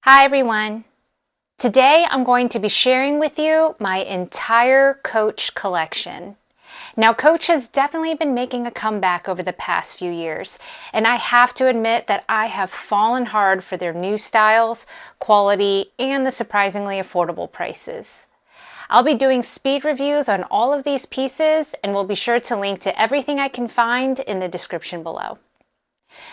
Hi everyone! Today I'm going to be sharing with you my entire Coach collection. Now Coach has definitely been making a comeback over the past few years, and I have to admit that I have fallen hard for their new styles, quality, and the surprisingly affordable prices. I'll be doing speed reviews on all of these pieces, and will be sure to link to everything I can find in the description below.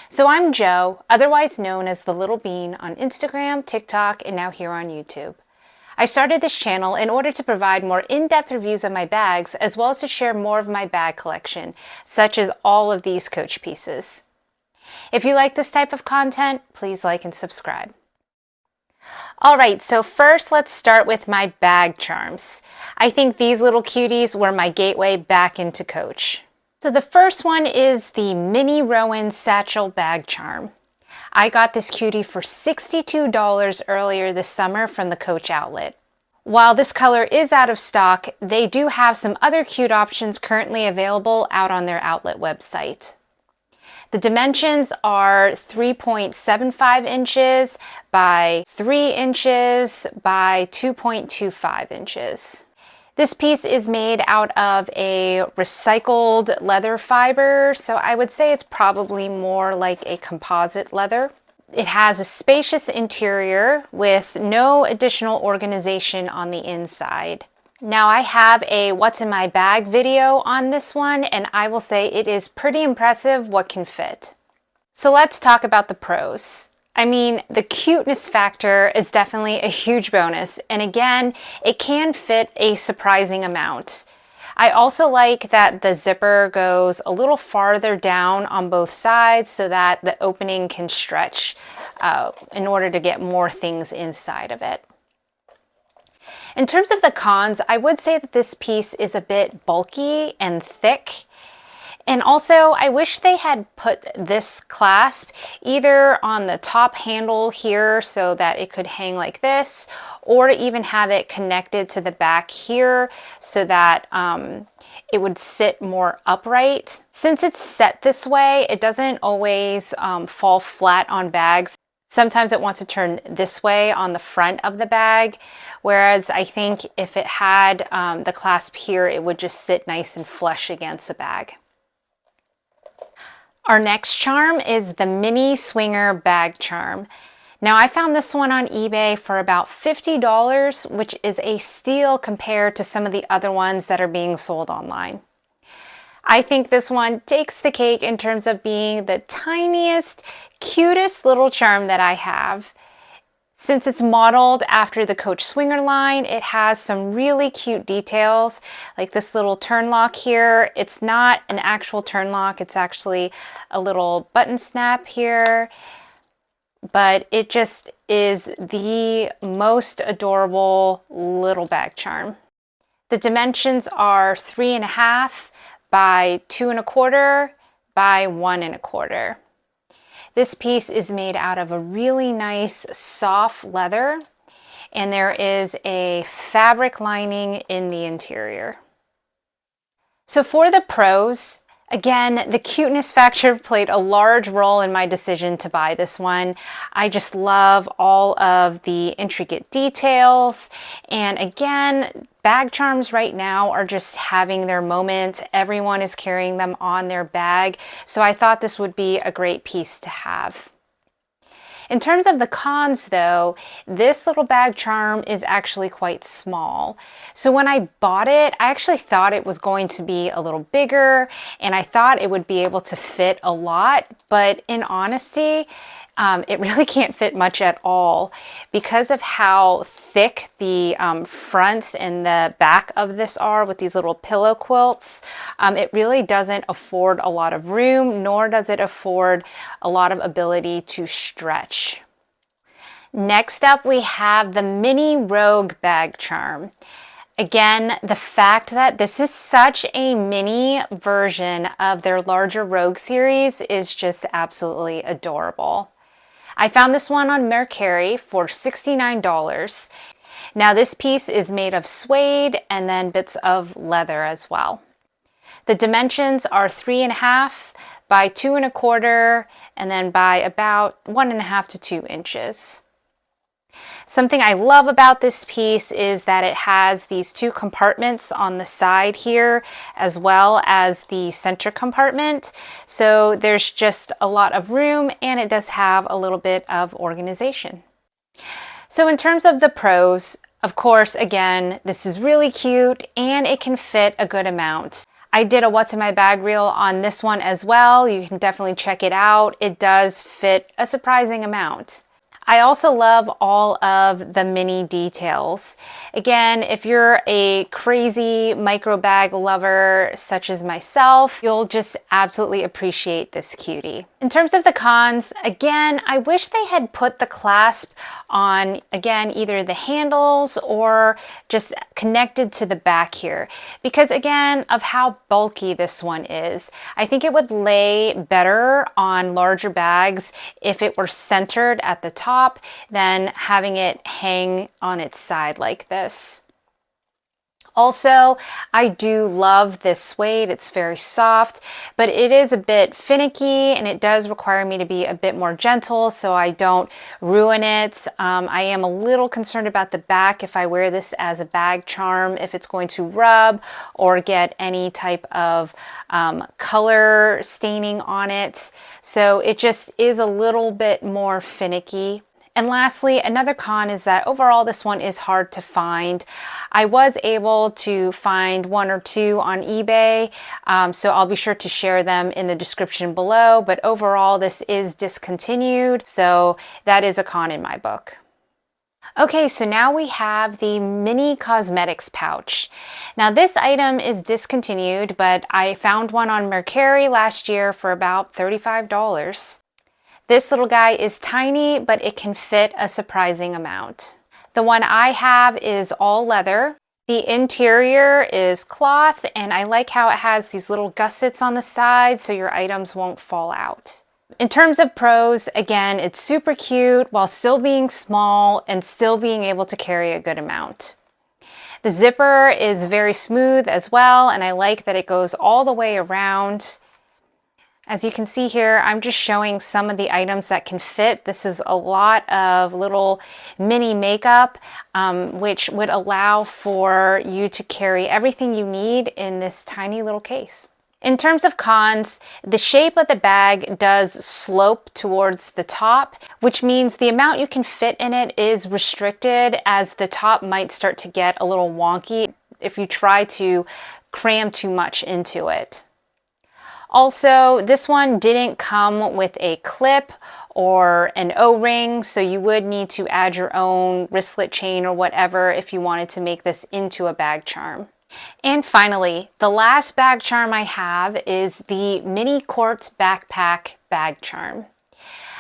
So I'm Jo, otherwise known as the Little Bean on Instagram, TikTok, and now here on YouTube. I started this channel in order to provide more in-depth reviews of my bags, as well as to share more of my bag collection, such as all of these Coach pieces. If you like this type of content, please like and subscribe. Alright, so first let's start with my bag charms. I think these little cuties were my gateway back into Coach. So the first one is the mini Rowan Satchel bag charm. I got this cutie for $62 earlier this summer from the Coach outlet. While this color is out of stock, they do have some other cute options currently available out on their outlet website. The dimensions are 3.75 inches by 3 inches by 2.25 inches. This piece is made out of a recycled leather fiber, so I would say it's probably more like a composite leather. It has a spacious interior with no additional organization on the inside. Now I have a what's in my bag video on this one, and I will say it is pretty impressive what can fit. So let's talk about the pros. I mean, the cuteness factor is definitely a huge bonus, and again, it can fit a surprising amount. I also like that the zipper goes a little farther down on both sides so that the opening can stretch in order to get more things inside of it. In terms of the cons, I would say that this piece is a bit bulky and thick. And also, I wish they had put this clasp either on the top handle here so that it could hang like this, or even have it connected to the back here so that it would sit more upright. Since it's set this way, it doesn't always fall flat on bags. Sometimes it wants to turn this way on the front of the bag, whereas I think if it had the clasp here, it would just sit nice and flush against the bag. Our next charm is the mini swinger bag charm. Now I found this one on eBay for about $50, which is a steal compared to some of the other ones that are being sold online. I think this one takes the cake in terms of being the tiniest, cutest little charm that I have. Since it's modeled after the Coach Swinger line, it has some really cute details, like this little turn lock here. It's not an actual turn lock, it's actually a little button snap here, but it just is the most adorable little bag charm. The dimensions are 3.5 by 2.25 by 1.25. This piece is made out of a really nice soft leather, and there is a fabric lining in the interior. So for the pros, again, the cuteness factor played a large role in my decision to buy this one. I just love all of the intricate details, and again, bag charms right now are just having their moment. Everyone is carrying them on their bag, so I thought this would be a great piece to have. In terms of the cons though, this little bag charm is actually quite small. So when I bought it, I actually thought it was going to be a little bigger, and I thought it would be able to fit a lot, but in honesty, it really can't fit much at all because of how thick the front and the back of this are with these little pillow quilts. It really doesn't afford a lot of room, nor does it afford a lot of ability to stretch. Next up, we have the mini Rogue bag charm. Again, the fact that this is such a mini version of their larger Rogue series is just absolutely adorable. I found this one on Mercari for $69. Now this piece is made of suede and then bits of leather as well. The dimensions are 3.5 by 2.25 and then by about 1.5 to 2 inches. Something I love about this piece is that it has these two compartments on the side here, as well as the center compartment. So there's just a lot of room, and it does have a little bit of organization. So in terms of the pros, of course, again, this is really cute and it can fit a good amount. I did a what's in my bag reel on this one as well. You can definitely check it out. It does fit a surprising amount. I also love all of the mini details. Again, if you're a crazy micro bag lover such as myself, you'll just absolutely appreciate this cutie. In terms of the cons, again, I wish they had put the clasp on, again, either the handles or just connected to the back here, because again, of how bulky this one is. I think it would lay better on larger bags if it were centered at the top than having it hang on its side like this. Also, I do love this suede. It's very soft, but it is a bit finicky and it does require me to be a bit more gentle so I don't ruin it. I am a little concerned about the back if I wear this as a bag charm, if it's going to rub or get any type of color staining on it. So it just is a little bit more finicky. And lastly, another con is that overall this one is hard to find. I was able to find one or two on eBay, so I'll be sure to share them in the description below, but overall this is discontinued, so that is a con in my book. Okay, so now we have the mini cosmetics pouch. Now this item is discontinued, but I found one on Mercari last year for about $35. This little guy is tiny, but it can fit a surprising amount. The one I have is all leather. The interior is cloth, and I like how it has these little gussets on the side so your items won't fall out. In terms of pros, again, it's super cute while still being small and still being able to carry a good amount. The zipper is very smooth as well, and I like that it goes all the way around. As you can see here, I'm just showing some of the items that can fit. This is a lot of little mini makeup, which would allow for you to carry everything you need in this tiny little case. In terms of cons, the shape of the bag does slope towards the top, which means the amount you can fit in it is restricted, as the top might start to get a little wonky if you try to cram too much into it. Also, this one didn't come with a clip or an O-ring, so you would need to add your own wristlet chain or whatever if you wanted to make this into a bag charm. And finally, the last bag charm I have is the Mini Quartz Backpack Bag Charm.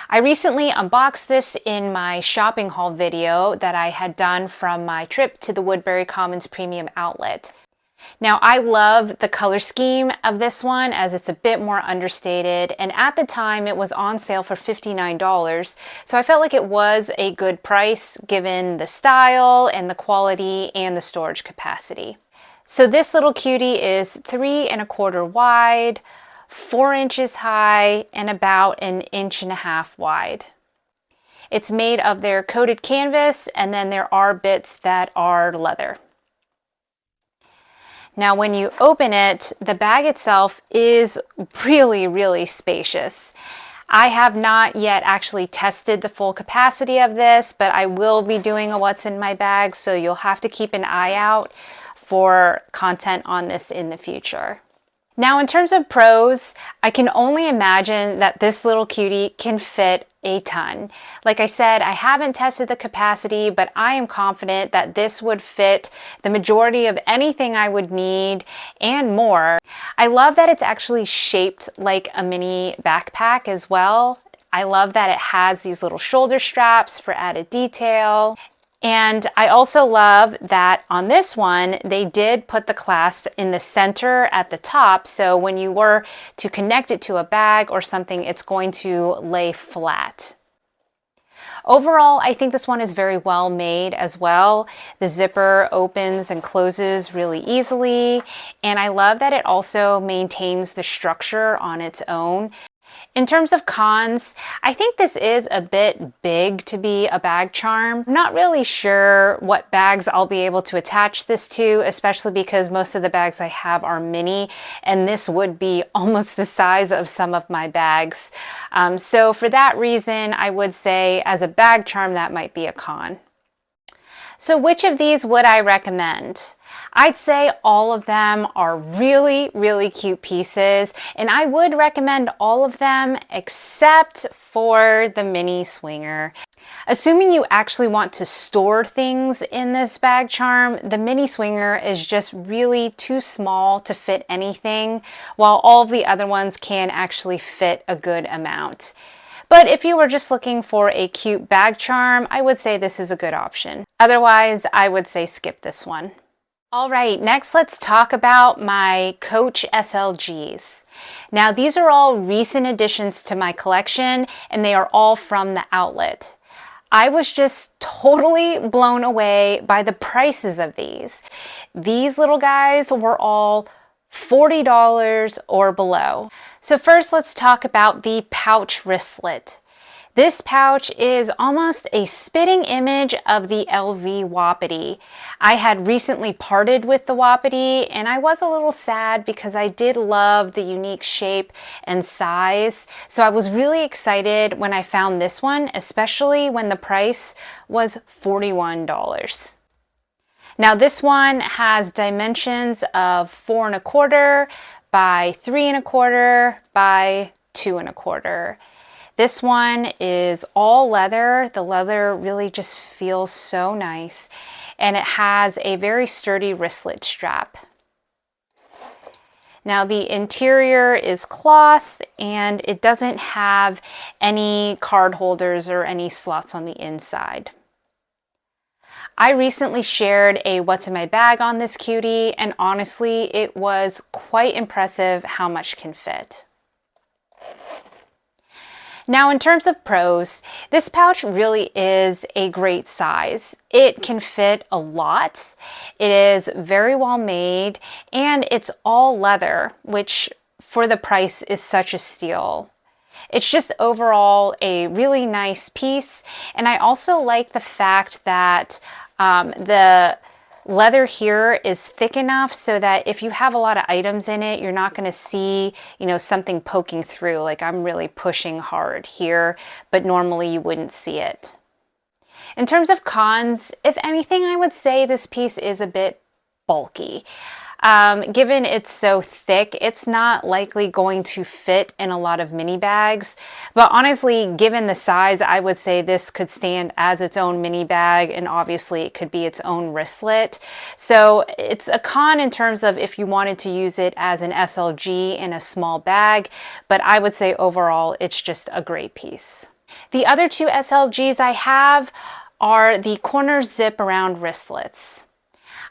I recently unboxed this in my shopping haul video that I had done from my trip to the Woodbury Commons Premium Outlet. Now, I love the color scheme of this one as it's a bit more understated, and at the time it was on sale for $59, so I felt like it was a good price given the style and the quality and the storage capacity. So this little cutie is 3 1/4 wide, 4 inches high, and about 1.5 inches wide. It's made of their coated canvas, and then there are bits that are leather. Now, when you open it, the bag itself is really spacious. I have not yet actually tested the full capacity of this, but I will be doing a what's in my bag, so you'll have to keep an eye out for content on this in the future. Now, in terms of pros, I can only imagine that this little cutie can fit a ton. Like I said, I haven't tested the capacity, but I am confident that this would fit the majority of anything I would need and more. I love that it's actually shaped like a mini backpack as well. I love that it has these little shoulder straps for added detail. And I also love that on this one, they did put the clasp in the center at the top. So when you were to connect it to a bag or something, it's going to lay flat. Overall, I think this one is very well made as well. The zipper opens and closes really easily. And I love that it also maintains the structure on its own. In terms of cons, I think this is a bit big to be a bag charm. I'm not really sure what bags I'll be able to attach this to, especially because most of the bags I have are mini, and this would be almost the size of some of my bags. So for that reason, I would say as a bag charm, that might be a con. So which of these would I recommend? I'd say all of them are really, really cute pieces, and I would recommend all of them except for the mini swinger. Assuming you actually want to store things in this bag charm, the mini swinger is just really too small to fit anything, while all of the other ones can actually fit a good amount. But if you were just looking for a cute bag charm, I would say this is a good option. Otherwise, I would say skip this one. All right, next let's talk about my Coach SLGs. Now these are all recent additions to my collection, and they are all from the outlet. I was just totally blown away by the prices of these. These little guys were all $40 or below. So first let's talk about the pouch wristlet. This pouch is almost a spitting image of the LV Wapiti. I had recently parted with the Wapiti, and I was a little sad because I did love the unique shape and size. So I was really excited when I found this one, especially when the price was $41. Now this one has dimensions of 4 1/4 by 3 1/4 by 2 1/4. This one is all leather. The leather really just feels so nice, and it has a very sturdy wristlet strap. Now the interior is cloth, and it doesn't have any card holders or any slots on the inside. I recently shared a what's in my bag on this cutie, and honestly, it was quite impressive how much can fit. Now in terms of pros, this pouch really is a great size. It can fit a lot. It is very well made, and it's all leather, which for the price is such a steal. It's just overall a really nice piece, and I also like the fact that the leather here is thick enough so that if you have a lot of items in it, you're not going to see, something poking through. Like I'm really pushing hard here, but normally you wouldn't see it. In terms of cons, if anything, I would say this piece is a bit bulky. Given it's so thick, it's not likely going to fit in a lot of mini bags. But honestly, given the size, I would say this could stand as its own mini bag, and obviously it could be its own wristlet. So it's a con in terms of if you wanted to use it as an SLG in a small bag, but I would say overall it's just a great piece. The other two SLGs I have are the corner zip around wristlets.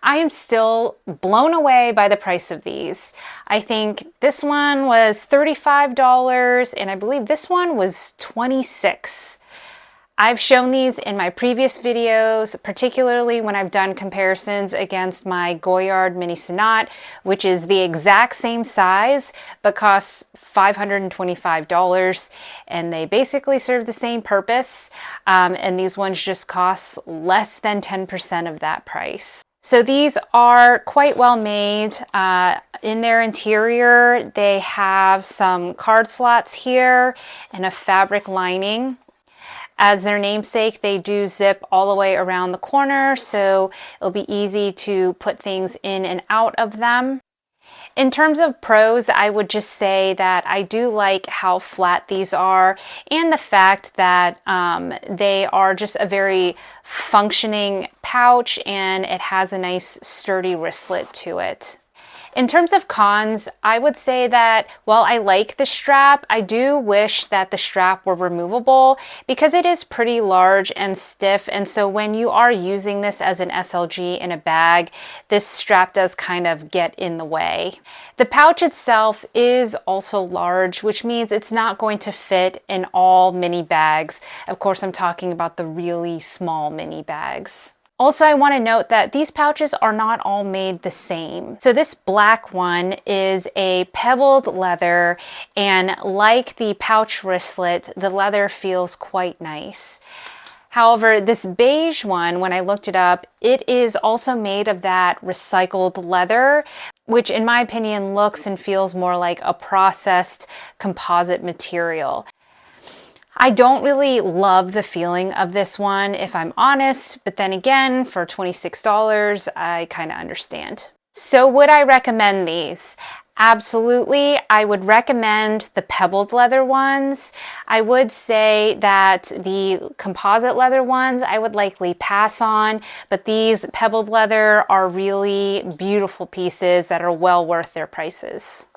I am still blown away by the price of these. I think this one was $35 and I believe this one was $26. I've shown these in my previous videos, particularly when I've done comparisons against my Goyard Mini Sonat, which is the exact same size but costs $525, and they basically serve the same purpose, and these ones just cost less than 10% of that price. So these are quite well made. In their interior, they have some card slots here and a fabric lining. As their namesake, they do zip all the way around the corner, so it'll be easy to put things in and out of them. In terms of pros, I would just say that I do like how flat these are and the fact that they are just a very functioning pouch and it has a nice sturdy wristlet to it. In terms of cons, I would say that while I like the strap, I do wish that the strap were removable because it is pretty large and stiff, and so when you are using this as an SLG in a bag, this strap does kind of get in the way. The pouch itself is also large, which means it's not going to fit in all mini bags. Of course, I'm talking about the really small mini bags. Also, I want to note that these pouches are not all made the same. So this black one is a pebbled leather, and like the pouch wristlet, the leather feels quite nice. However, this beige one, when I looked it up, it is also made of that recycled leather, which in my opinion looks and feels more like a processed composite material. I don't really love the feeling of this one, if I'm honest, but then again, for $26, I kind of understand. So would I recommend these? Absolutely. I would recommend the pebbled leather ones. I would say that the composite leather ones I would likely pass on, but these pebbled leather are really beautiful pieces that are well worth their prices.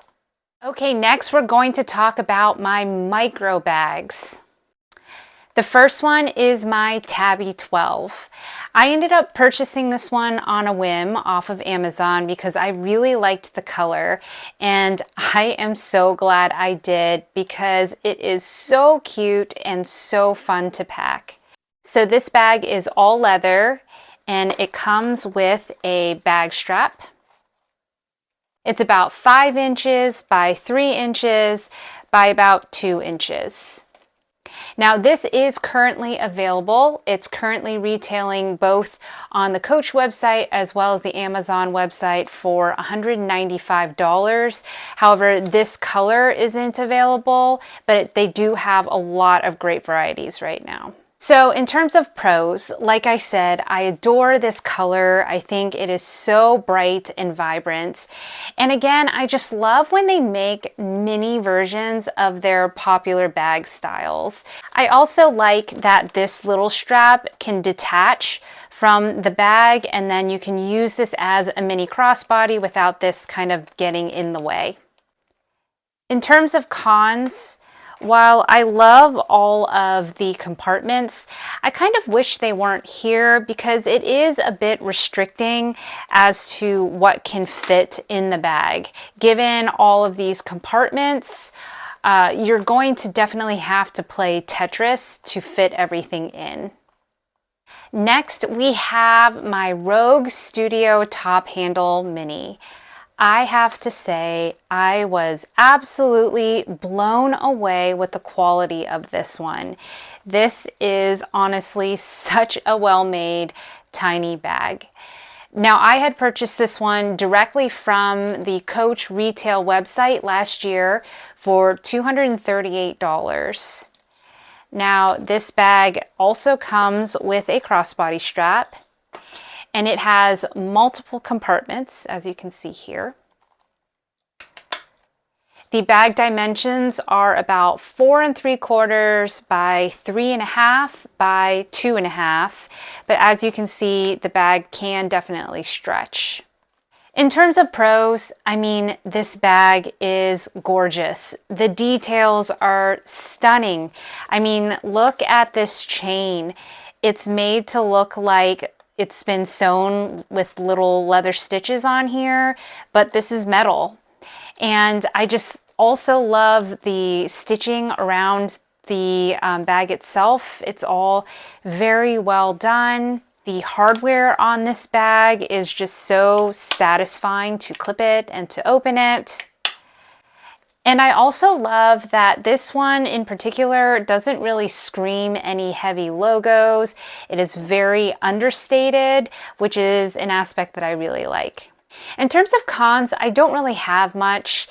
Okay, next we're going to talk about my micro bags. The first one is my Tabby 12. I ended up purchasing this one on a whim off of Amazon because I really liked the color, and I am so glad I did because it is so cute and so fun to pack. So this bag is all leather and it comes with a bag strap. It's about 5 inches by 3 inches by about 2 inches. Now this is currently available. It's currently retailing both on the Coach website as well as the Amazon website for $195. However, this color isn't available, but they do have a lot of great varieties right now. So in terms of pros, like I said, I adore this color. I think it is so bright and vibrant. And again, I just love when they make mini versions of their popular bag styles. I also like that this little strap can detach from the bag, and then you can use this as a mini crossbody without this kind of getting in the way. In terms of cons, while I love all of the compartments, I kind of wish they weren't here because it is a bit restricting as to what can fit in the bag. Given all of these compartments, you're going to definitely have to play Tetris to fit everything in. Next, we have my Rogue Studio Top Handle Mini. I have to say, I was absolutely blown away with the quality of this one. This is honestly such a well-made tiny bag. Now, I had purchased this one directly from the Coach retail website last year for $238. Now, this bag also comes with a crossbody strap, and it has multiple compartments, as you can see here. The bag dimensions are about 4 3/4 by 3.5 by 2.5, but as you can see, the bag can definitely stretch. In terms of pros, I mean, this bag is gorgeous. The details are stunning. I mean, look at this chain. It's made to look like it's been sewn with little leather stitches on here, but this is metal. And I just also love the stitching around the bag itself. It's all very well done. The hardware on this bag is just so satisfying to clip it and to open it. And I also love that this one in particular doesn't really scream any heavy logos. It is very understated, which is an aspect that I really like. In terms of cons, I don't really have much.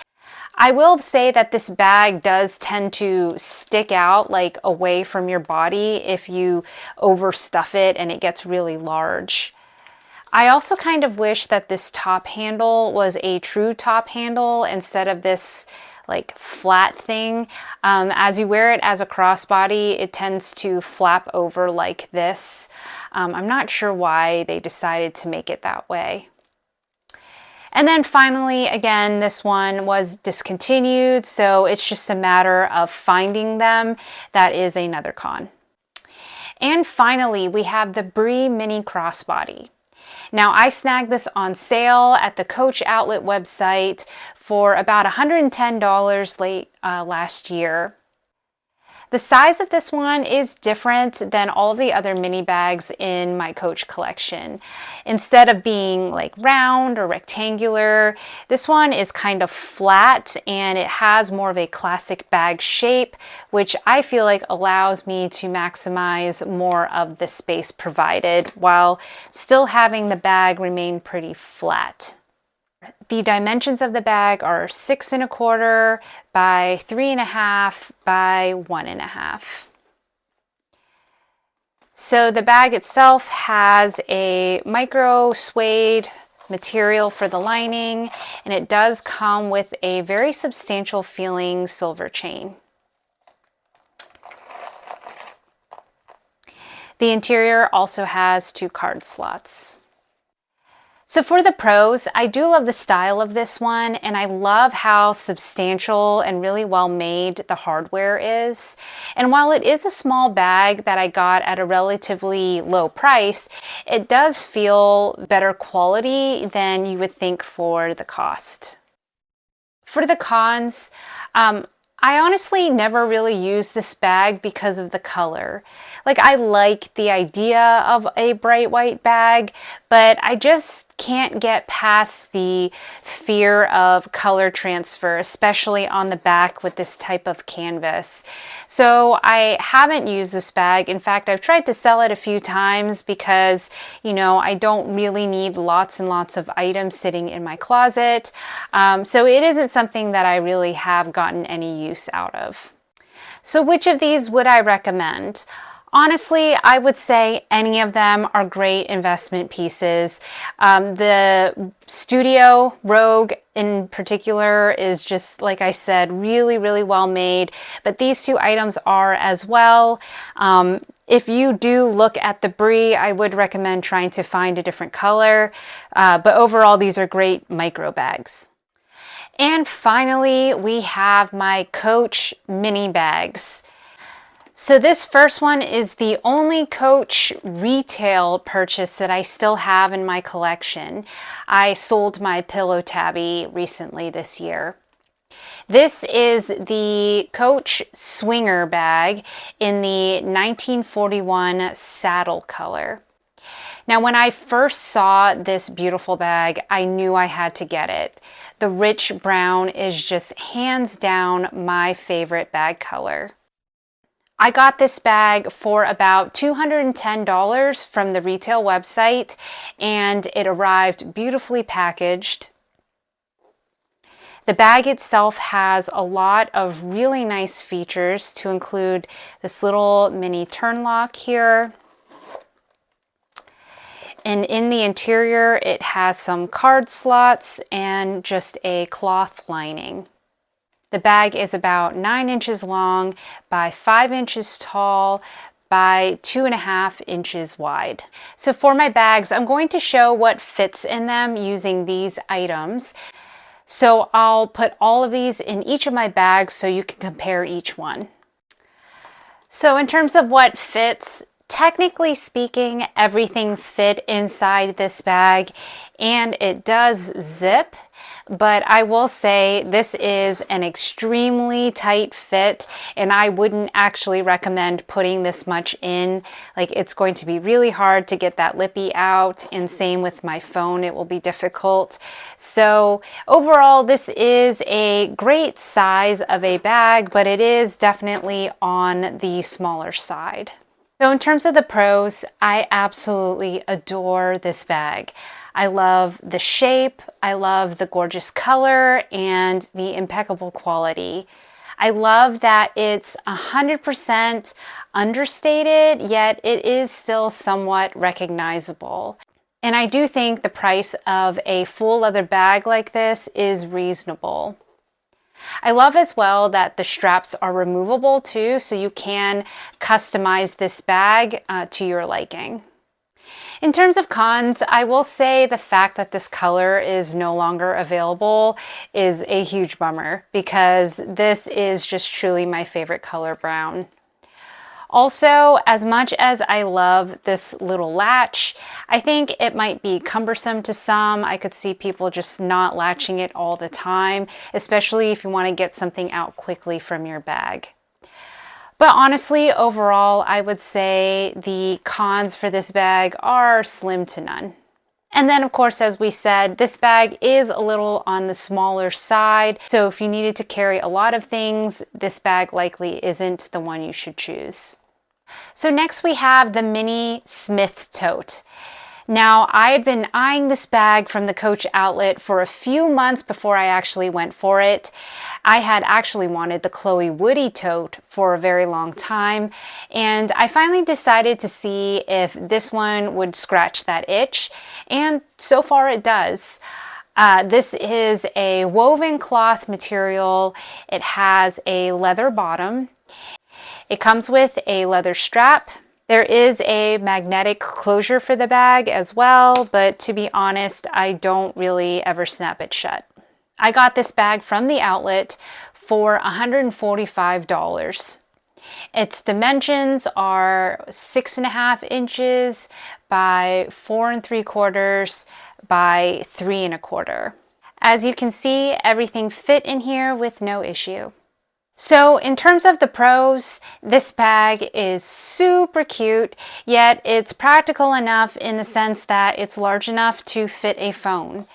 I will say that this bag does tend to stick out like away from your body if you overstuff it and it gets really large. I also kind of wish that this top handle was a true top handle instead of this like flat thing. As you wear it as a crossbody, it tends to flap over like this. I'm not sure why they decided to make it that way. And then finally, again, this one was discontinued, so it's just a matter of finding them. That is another con. And finally, we have the Brie Mini Crossbody. Now, I snagged this on sale at the Coach Outlet website for about $110 late last year. The size of this one is different than all of the other mini bags in my Coach collection. Instead of being like round or rectangular, this one is kind of flat and it has more of a classic bag shape, which I feel like allows me to maximize more of the space provided while still having the bag remain pretty flat. The dimensions of the bag are 6 1/4 by 3 1/2 by 1 1/2. So the bag itself has a micro suede material for the lining, and it does come with a very substantial feeling silver chain. The interior also has 2 card slots. So for the pros, I do love the style of this one, and I love how substantial and really well made the hardware is. And while it is a small bag that I got at a relatively low price, it does feel better quality than you would think for the cost. For the cons, I honestly never really use this bag because of the color. Like, I like the idea of a bright white bag, but I just can't get past the fear of color transfer, especially on the back with this type of canvas. So I haven't used this bag. In fact, I've tried to sell it a few times because, I don't really need lots and lots of items sitting in my closet. So it isn't something that I really have gotten any use out of. So which of these would I recommend? Honestly, I would say any of them are great investment pieces. The Studio Rogue in particular is just, like I said, really, really well made, but these 2 items are as well. If you do look at the Brie, I would recommend trying to find a different color, but overall, these are great micro bags. And finally, we have my Coach mini bags. So this first one is the only Coach retail purchase that I still have in my collection. I sold my pillow Tabby recently this year. This is the Coach Swinger bag in the 1941 saddle color. Now, when I first saw this beautiful bag, I knew I had to get it. The rich brown is just hands down my favorite bag color. I got this bag for about $210 from the retail website, and it arrived beautifully packaged. The bag itself has a lot of really nice features, to include this little mini turn lock here. And in the interior, it has some card slots and just a cloth lining. The bag is about 9 inches long by 5 inches tall by 2.5 inches wide. So for my bags, I'm going to show what fits in them using these items. So I'll put all of these in each of my bags so you can compare each one. So in terms of what fits, technically speaking, everything fit inside this bag, and it does zip. But I will say this is an extremely tight fit, and I wouldn't actually recommend putting this much in. Like, it's going to be really hard to get that lippy out, and same with my phone, it will be difficult. So overall, this is a great size of a bag, but it is definitely on the smaller side. So in terms of the pros, I absolutely adore this bag. I love the shape, I love the gorgeous color, and the impeccable quality. I love that it's 100% understated, yet it is still somewhat recognizable. And I do think the price of a full leather bag like this is reasonable. I love as well that the straps are removable too, so you can customize this bag to your liking. In terms of cons, I will say the fact that this color is no longer available is a huge bummer, because this is just truly my favorite color, brown. Also, as much as I love this little latch, I think it might be cumbersome to some. I could see people just not latching it all the time, especially if you want to get something out quickly from your bag. But honestly, overall, I would say the cons for this bag are slim to none. And then, of course, as we said, this bag is a little on the smaller side. So if you needed to carry a lot of things, this bag likely isn't the one you should choose. So next we have the Mini Smith Tote. Now, I had been eyeing this bag from the Coach outlet for a few months before I actually went for it. I had actually wanted the Chloe Woody tote for a very long time, and I finally decided to see if this one would scratch that itch, and so far it does. This is a woven cloth material. It has a leather bottom. It comes with a leather strap. There is a magnetic closure for the bag as well, but to be honest, I don't really ever snap it shut. I got this bag from the outlet for $145. Its dimensions are 6.5 inches by 4 3/4 by 3 1/4. As you can see, everything fit in here with no issue. So in terms of the pros, this bag is super cute, yet it's practical enough in the sense that it's large enough to fit a phone.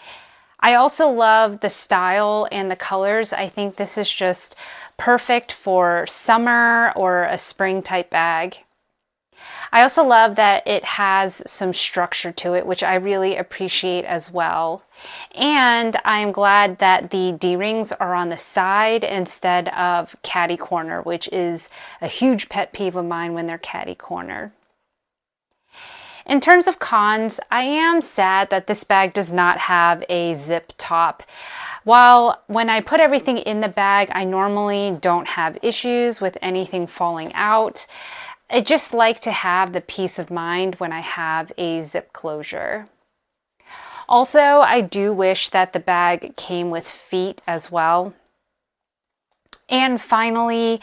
I also love the style and the colors. I think this is just perfect for summer or a spring type bag. I also love that it has some structure to it, which I really appreciate as well. And I'm glad that the D-rings are on the side instead of catty corner, which is a huge pet peeve of mine when they're catty corner. In terms of cons, I am sad that this bag does not have a zip top. While when I put everything in the bag, I normally don't have issues with anything falling out. I just like to have the peace of mind when I have a zip closure. Also, I do wish that the bag came with feet as well. And finally,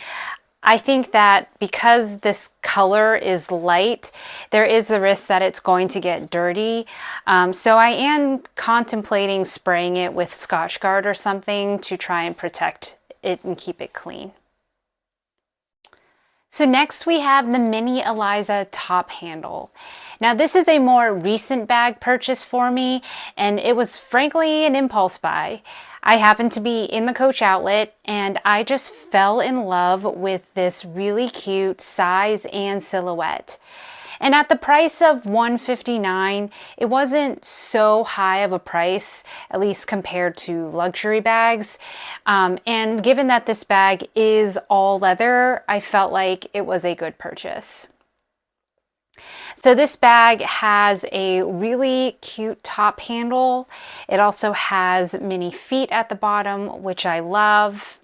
I think that because this color is light, there is a risk that it's going to get dirty. So I am contemplating spraying it with Scotch Guard or something to try and protect it and keep it clean. So next we have the Mini Eliza top handle. Now this is a more recent bag purchase for me, and it was frankly an impulse buy. I happened to be in the Coach outlet and I just fell in love with this really cute size and silhouette. And at the price of $159, it wasn't so high of a price, at least compared to luxury bags. And given that this bag is all leather, I felt like it was a good purchase. So this bag has a really cute top handle. It also has mini feet at the bottom, which I love.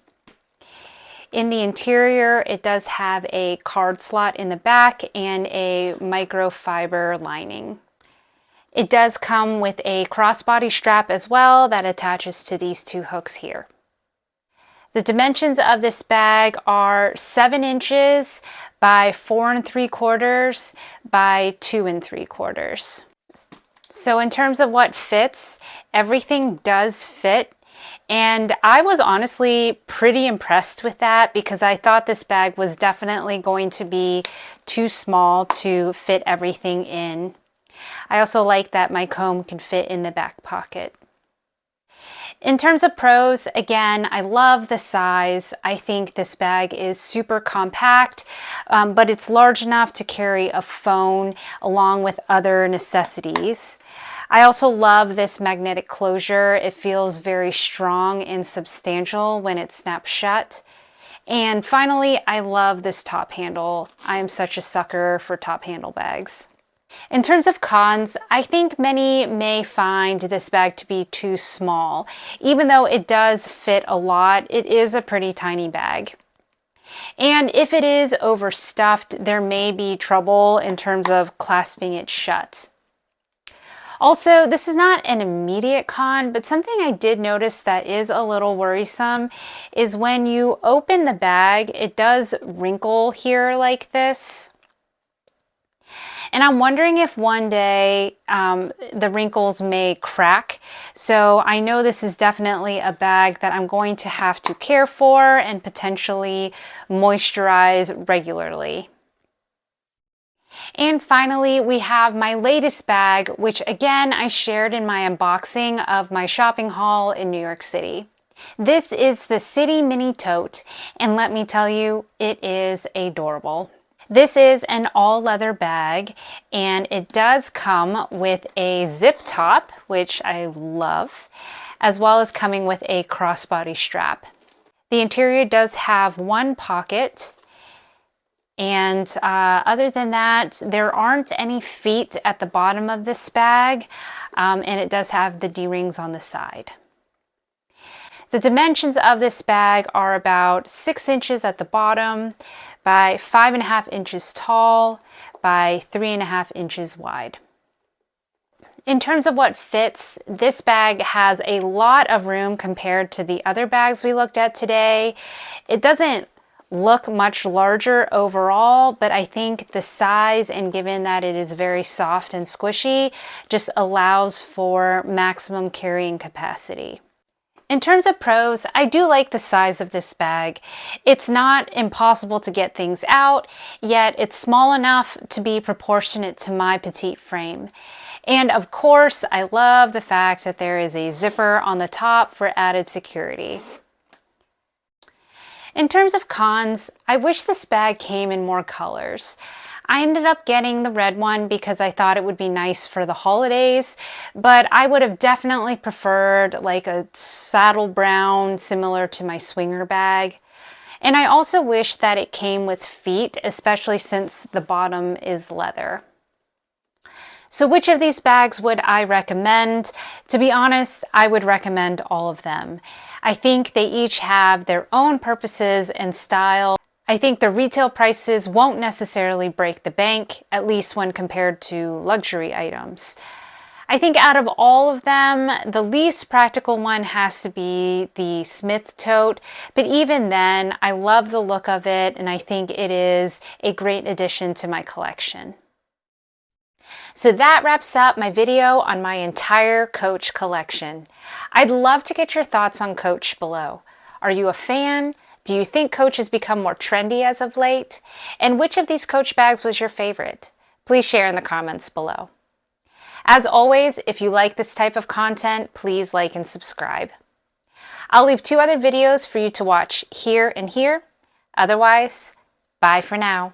In the interior, it does have a card slot in the back and a microfiber lining. It does come with a crossbody strap as well that attaches to these two hooks here. The dimensions of this bag are 7 inches by 4 3/4 by 2 3/4. So in terms of what fits, everything does fit. And I was honestly pretty impressed with that because I thought this bag was definitely going to be too small to fit everything in. I also like that my comb can fit in the back pocket. In terms of pros, again, I love the size. I think this bag is super compact, but it's large enough to carry a phone along with other necessities. I also love this magnetic closure. It feels very strong and substantial when it snaps shut. And finally, I love this top handle. I am such a sucker for top handle bags. In terms of cons, I think many may find this bag to be too small. Even though it does fit a lot, it is a pretty tiny bag. And if it is overstuffed, there may be trouble in terms of clasping it shut. Also, this is not an immediate con, but something I did notice that is a little worrisome is when you open the bag, it does wrinkle here like this. And I'm wondering if one day the wrinkles may crack. So I know this is definitely a bag that I'm going to have to care for and potentially moisturize regularly. And finally, we have my latest bag, which again, I shared in my unboxing of my shopping haul in New York City. This is the City Mini Tote, and let me tell you, it is adorable. This is an all leather bag, and it does come with a zip top, which I love, as well as coming with a crossbody strap. The interior does have one pocket, and other than that, there aren't any feet at the bottom of this bag, and it does have the D-rings on the side. The dimensions of this bag are about 6 inches at the bottom by 5.5 inches tall by 3.5 inches wide. In terms of what fits, this bag has a lot of room compared to the other bags we looked at today. It doesn't look much larger overall, but I think the size, and given that it is very soft and squishy, just allows for maximum carrying capacity. In terms of pros, I do like the size of this bag. It's not impossible to get things out, yet it's small enough to be proportionate to my petite frame. And of course, I love the fact that there is a zipper on the top for added security. In terms of cons, I wish this bag came in more colors. I ended up getting the red one because I thought it would be nice for the holidays, but I would have definitely preferred like a saddle brown similar to my swinger bag. And I also wish that it came with feet, especially since the bottom is leather. So which of these bags would I recommend? To be honest, I would recommend all of them. I think they each have their own purposes and style. I think the retail prices won't necessarily break the bank, at least when compared to luxury items. I think out of all of them, the least practical one has to be the Smith tote, but even then, I love the look of it, and I think it is a great addition to my collection. So that wraps up my video on my entire Coach collection. I'd love to get your thoughts on Coach below. Are you a fan? Do you think Coach has become more trendy as of late? And which of these Coach bags was your favorite? Please share in the comments below. As always, if you like this type of content, please like and subscribe. I'll leave 2 other videos for you to watch here and here. Otherwise, bye for now.